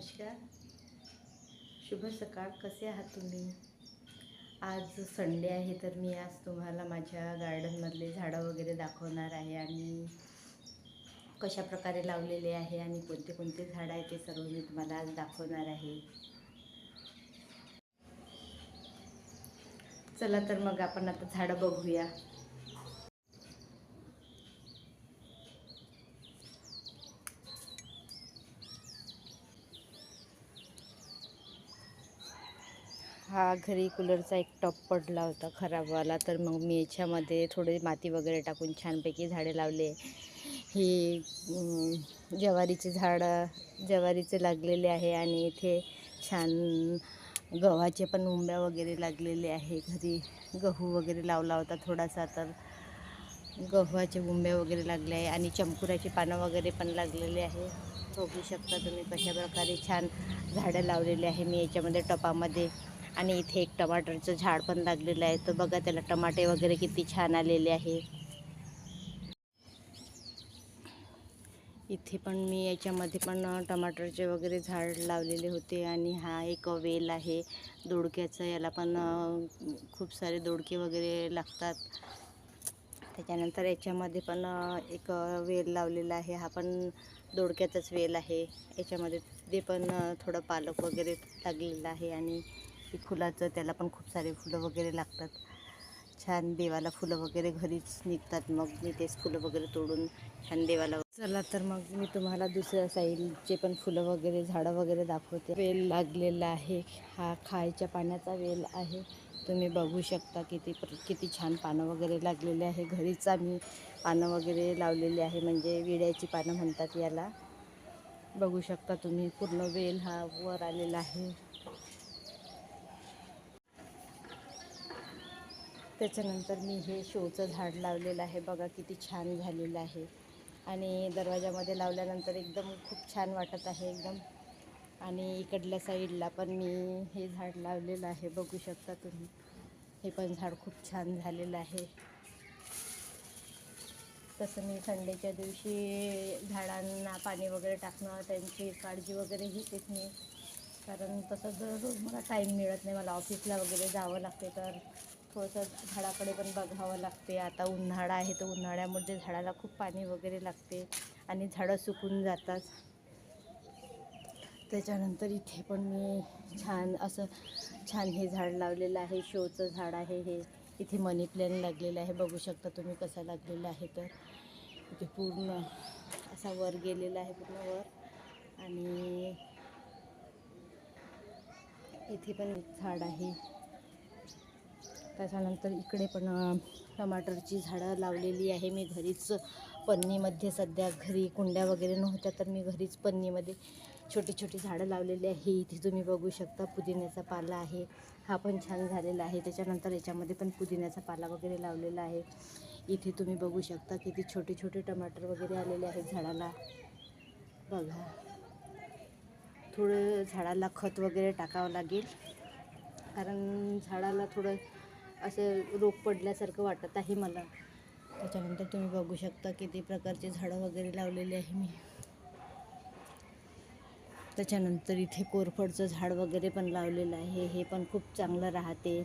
नमस्कार, शुभ सकाळ. कसे आहात तुम्ही? आज संडे आहे तर मी आज तुम्हाला माझ्या गार्डनमधले झाडं वगैरे दाखवणार आहे आणि कशा प्रकारे लावलेले आहे आणि कोणते कोणते झाडं आहे ते सर्व मी तुम्हाला आज दाखवणार आहे. चला तर मग आपण आता झाडं बघूया. हा घरी कूलरचा एक टॉप पडला होता खराबवाला, तर मग मी याच्यामध्ये थोडी माती वगैरे टाकून छानपैकी झाडे लावले. ही ज्वारीचे झाडं ज्वारीचे लागलेले आहे आणि इथे छान गव्हाचे पण उंब्या वगैरे लागलेले आहे. घरी गहू वगैरे लावला होता थोडासा, तर गव्हाचे उंब्या वगैरे लागले आहे आणि चंपुराची पानं वगैरे पण लागलेले आहे. बघू शकता तुम्ही कशा प्रकारे छान झाडं लावलेली आहे मी याच्यामध्ये टपामध्ये. आणि इथे एक टमाटरचं झाड पण लागलेलं आहे, तर बघा त्याला टमाटे वगैरे किती छान आलेले आहे. इथे पण मी याच्यामध्ये पण टमाटरचे वगैरे झाड लावलेले होते. आणि हा एक वेल आहे दोडक्याचा, याला पण खूप सारे दोडके वगैरे लागतात. त्याच्यानंतर याच्यामध्ये पण एक वेल लावलेला आहे, हा पण दोडक्याचाच वेल आहे. याच्यामध्ये ते पण थोडं पालक वगैरे लागलेलं आहे. आणि फुलाचं त्याला पण खूप सारे फुलं वगैरे लागतात. छान देवाला फुलं वगैरे घरीच निघतात, मग मी तेच फुलं वगैरे तोडून छान देवाला. चला तर मग मी तुम्हाला दुसऱ्या साईडचे पण फुलं वगैरे झाडं वगैरे दाखवते. वेल लागलेला आहे, हा खायच्या पाण्याचा वेल आहे. तुम्ही बघू शकता किती छान पानं वगैरे लागलेले आहे. घरीच आम्ही पानं वगैरे लावलेली आहे, म्हणजे विड्याची पानं म्हणतात याला. बघू शकता तुम्ही पूर्ण वेल हा वर आलेला आहे. त्याच्यानंतर मी हे शोचं झाड लावलेलं आहे, बघा किती छान झालेलं आहे. आणि दरवाजामध्ये लावल्यानंतर एकदम खूप छान वाटत आहे एकदम. आणि इकडल्या साईडला पण मी हे झाड लावलेलं आहे, बघू शकता तुम्ही. हे पण झाड खूप छान झालेलं आहे. तसं मी संडेच्या दिवशी झाडांना पाणी वगैरे टाकणं, त्यांची काळजी वगैरे घेतेच मी. कारण तसं दररोज मला टाईम मिळत नाही, मला ऑफिसला वगैरे जावं लागते, तर थोडंसं झाडाकडे पण बघावं लागते. आता उन्हाळा आहे, तर उन्हाळ्यामध्ये झाडाला खूप पाणी वगैरे लागते आणि झाडं सुकून जातात. त्याच्यानंतर इथे पण मी छान हे झाड लावलेलं आहे, शोचं झाड आहे हे. इथे मनी प्लॅन लागलेलं आहे, बघू शकता तुम्ही कसा लागलेला आहे. तर इथे पूर्ण असा वर गेलेला आहे, पूर्ण वर. आणि इथे पण एक झाड आहे. त्याच्यानंतर इकडे पण टमाटरची झाडं लावलेली आहे मी घरीच पन्नीमध्ये. सध्या घरी कुंड्या वगैरे नव्हत्या, तर मी घरीच पन्नीमध्ये छोटी छोटी झाडं लावलेली आहे. इथे तुम्ही बघू शकता पुदिन्याचा पाला आहे, हा पण छान झालेला आहे. त्याच्यानंतर याच्यामध्ये पण पुदिन्याचा पाला वगैरे लावलेला आहे. इथे तुम्ही बघू शकता किती छोटे छोटे टमाटर वगैरे आलेले आहेत झाडाला. बघा, थोडं झाडाला खत वगैरे टाकावं लागेल, कारण झाडाला थोडं असं रोग पडल्यासारखं वाटत आहे मला. त्याच्यानंतर तुम्ही बघू शकता किती प्रकारचे झाडं वगैरे लावलेले आहे मी. त्याच्यानंतर इथे कोरफडचं झाड वगैरे पण लावलेलं आहे, हे पण खूप चांगलं राहते.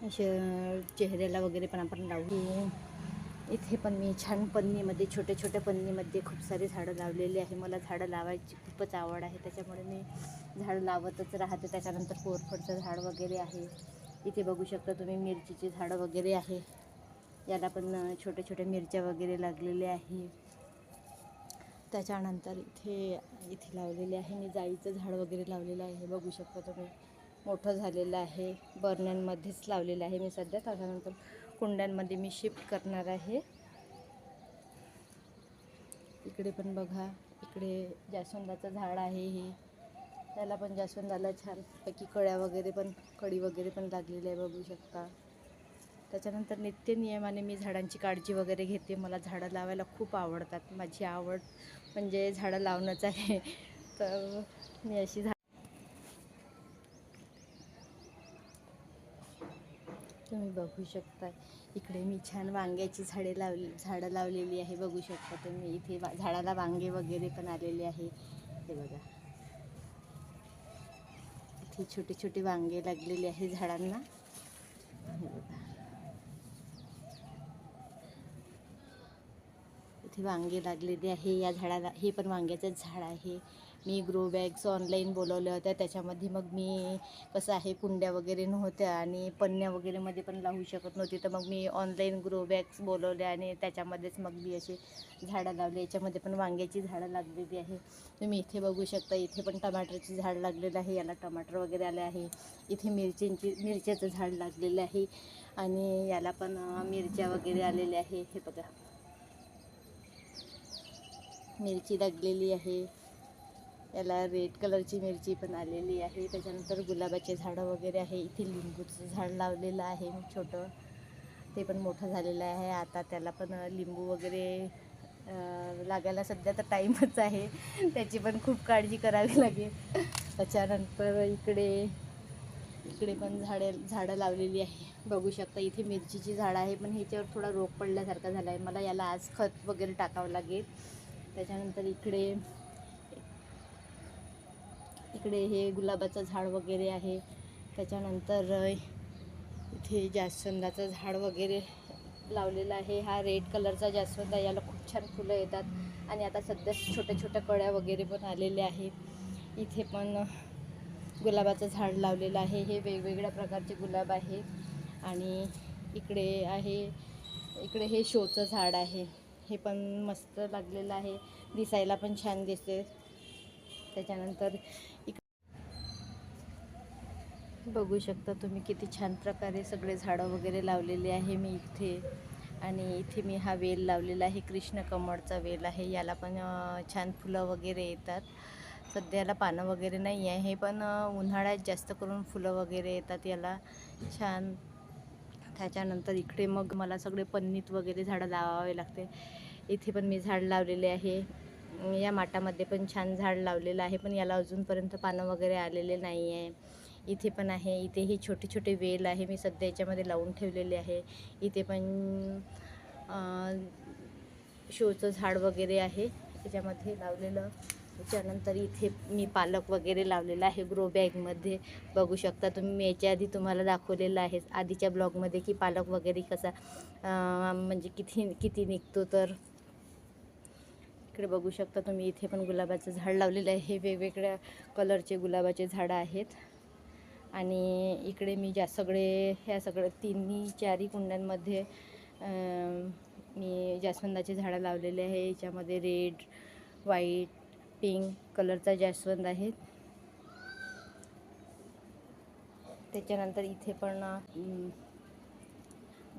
असे चेहऱ्याला वगैरे पण आपण लावू. इथे पण मी छान पन्नीमध्ये, छोट्या छोट्या पन्नीमध्ये खूप सारे झाडं लावलेली आहे. मला झाडं लावायची खूपच आवड आहे, त्याच्यामुळे मी झाडं लावतच राहते. त्याच्यानंतर कोरफडचं झाड वगैरे आहे. इथे बघू शकता तुम्ही मिरचीची झाडं वगैरे आहे, याला पण छोट्या छोट्या मिरच्या वगैरे लागलेल्या आहे. त्याच्यानंतर इथे लावलेले आहे मी जाईचं झाड वगैरे लावलेलं आहे, बघू शकता तुम्ही. मोठं झालेलं आहे, बर्नरमध्येच लावलेलं आहे मी सध्या. त्याच्यानंतर कुंड्यांमध्ये मी शिफ्ट करणार आहे. इकडे पण बघा, इकडे जास्वंदाचं झाड आहे हे, त्याला पण जास्वंदाला छानपैकी कळी वगैरे पण लागलेली आहे, बघू शकता. त्याच्यानंतर नित्यनियमाने मी झाडांची काळजी वगैरे घेते. मला झाडं लावायला खूप आवडतात, माझी आवड म्हणजे झाडं लावणंच आहे. तर मी अशी तुम्ही बघू शकता. इकडे मी छान वांग्याची झाडं लावलेली आहे, बघू शकता तुम्ही. इथे झाडाला वांगे वगैरे पण आलेले आहे, हे बघा. इथे छोटे छोटे वांगे लागलेले आहे झाडांना. इथे वांगे लागलेले आहे या झाडाला. हे पण वांग्याचंच झाड आहे. मी ग्रो बॅग्स ऑनलाईन बोलवल्या होत्या. त्याच्यामध्ये मग मी कसं आहे, कुंड्या वगैरे नव्हत्या आणि पन्न्या वगैरेमध्ये पण लावू शकत नव्हती, तर मग मी ऑनलाईन ग्रो बॅग्स बोलवल्या आणि त्याच्यामध्येच मग मी असे झाडं लावले. याच्यामध्ये पण वांग्याची झाडं लागलेली आहे. तुम्ही इथे बघू शकता. इथे पण टमाटरची झाड लागलेलं आहे. याला टमाटर वगैरे आले आहे. इथे मिरच्याचं झाड लागलेलं आहे आणि याला पण मिरच्या वगैरे आलेल्या आहे. हे बघा, मिरची लागलेली आहे. याला रेड कलरची मिरची पण आलेली आहे. त्याच्यानंतर गुलाबाचे झाडं वगैरे आहे. इथे लिंबूचं झाड लावलेलं आहे छोटं, ते पण मोठं झालेलं आहे. आता त्याला पण लिंबू वगैरे लागायला सध्या तर टाईमच आहे. त्याची पण खूप काळजी करावी लागेल. त्याच्यानंतर इकडे पण झाडं लावलेली आहे. बघू शकता इथे मिरचीची झाडं आहे, पण ह्याच्यावर थोडा रोग पडल्यासारखा झाला आहे. मला याला आज खत वगैरे टाकावं लागेल. त्याच्यानंतर इकडे हे गुलाबाचं झाड वगैरे आहे. त्याच्यानंतर इथे जास्वंदाचं झाड वगैरे लावलेलं आहे. हा रेड कलरचा जास्वंद आहे. याला खूप छान फुलं येतात आणि आता सध्या छोट्या छोट्या कळ्या वगैरे पण आलेल्या आहेत. इथे पण गुलाबाचं झाड लावलेलं आहे. हे वेगवेगळ्या प्रकारचे गुलाब आहे. आणि इकडे हे शोचं झाड आहे. हे पण मस्त लागलेलं आहे, दिसायला पण छान दिसते. त्याच्यानंतर बघू शकता तुम्ही किती छान प्रकारे सगळे झाडं वगैरे लावलेले आहे मी इथे. आणि इथे मी हा वेल लावलेला आहे, कृष्ण कमळचा वेल आहे. याला पण छान फुलं वगैरे येतात. सध्याला पानं वगैरे नाही आहे, पण उन्हाळ्यात जास्त करून फुलं वगैरे येतात याला छान. त्याच्यानंतर इकडे मग मला सगळे पन्नीत वगैरे झाडं लावावे लागते. इथे पण मी झाड लावलेले आहे. या माटामध्ये पण छान झाड लावलेलं आहे, पण याला अजूनपर्यंत पानं वगैरे आलेले नाही आहे. इथे पण आहे. इथेही छोटे छोटे वेल आहे, मी सध्या याच्यामध्ये लावून ठेवलेले आहे. इथे पण शोचं झाड वगैरे आहे याच्यामध्ये लावलेलं. त्याच्यानंतर इथे मी पालक वगैरे लावलेला आहे ग्रो बॅगमध्ये. बघू शकता तुम्ही. मी याच्या आधी तुम्हाला दाखवलेलं आहे आधीच्या ब्लॉगमध्ये की पालक वगैरे कसा म्हणजे किती निघतो. तर इकडे बघू शकता तुम्ही. इथे पण गुलाबाचं झाड लावलेलं आहे. हे वेगवेगळ्या कलरचे गुलाबाचे झाडं आहेत. आणि इकडे मी ह्या सगळ्या 3-4 कुंड्यांमध्ये मी जास्वंदाचे झाडं लावलेले आहे. याच्यामध्ये रेड, व्हाईट, पिंक कलरचा जास्वंद आहे. त्याच्यानंतर इथे पण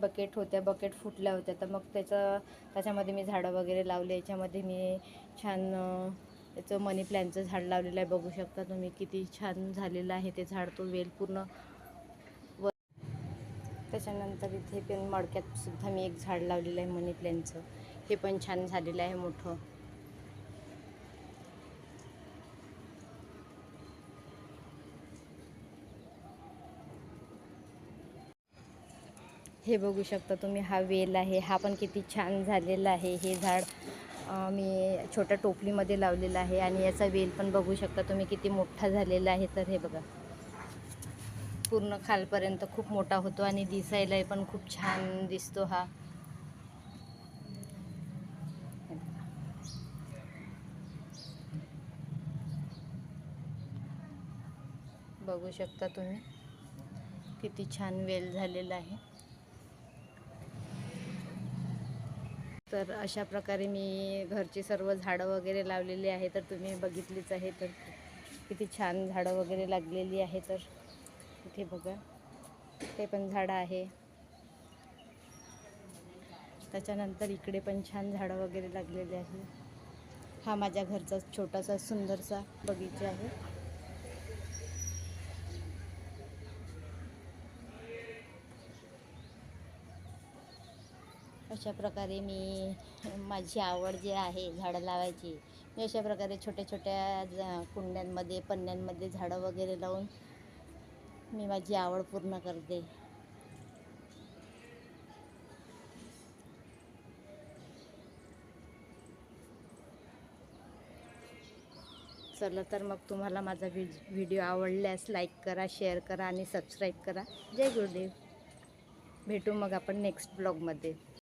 बकेट फुटल्या होत्या, तर मग त्याच्यामध्ये मी झाडं वगैरे लावले. याच्यामध्ये मी छान याचं मनी प्लॅनचं झाड लावलेलं आहे. बघू शकता तुम्ही किती छान झालेलं आहे ते झाड, तो वेल पूर्ण. त्याच्यानंतर इथे पण मडक्यात सुद्धा मी एक झाड लावलेलं आहे मनी प्लॅनचं. हे पण छान झालेलं आहे मोठं. हे बघू शकता तुम्ही. हा वेल आहे, हा पण किती छान झालेला आहे. हे झाड मी छोट्या टोपलीमध्ये लावलेलं आहे आणि याचा वेल पण बघू शकता तुम्ही किती मोठा झालेला आहे. तर हे बघा, पूर्ण खालपर्यंत खूप मोठा होतो आणि दिसायला पण खूप छान दिसतो हा. बघू शकता तुम्ही किती छान वेल झालेला आहे. तर अशा प्रकारे मी घरची सर्व झाडं वगैरे लावलेली आहे. तर तुम्ही बघितलीच आहे तर किती छान झाडं वगैरे लागलेली आहे. तर इथे बघा, ते पण झाडं आहे. त्याच्यानंतर इकडे पण छान झाडं वगैरे लागलेले आहे. हा माझ्या घरचा छोटासा सुंदरसा बगीचा आहे. अशा प्रकारे माझी आवड जी आहे झाडं लावायची, मी अशा प्रकारे छोट्या छोट्या कुंड्यांमध्ये पन्न्यांमध्ये झाडं वगैरे लावून मी माझी आवड पूर्ण करते. चला तर मग तुम्हाला माझा व्हिडिओ आवडल्यास लाईक करा, शेअर करा आणि सबस्क्राईब करा. जय गुरुदेव. भेटू मग आपण नेक्स्ट ब्लॉगमध्ये.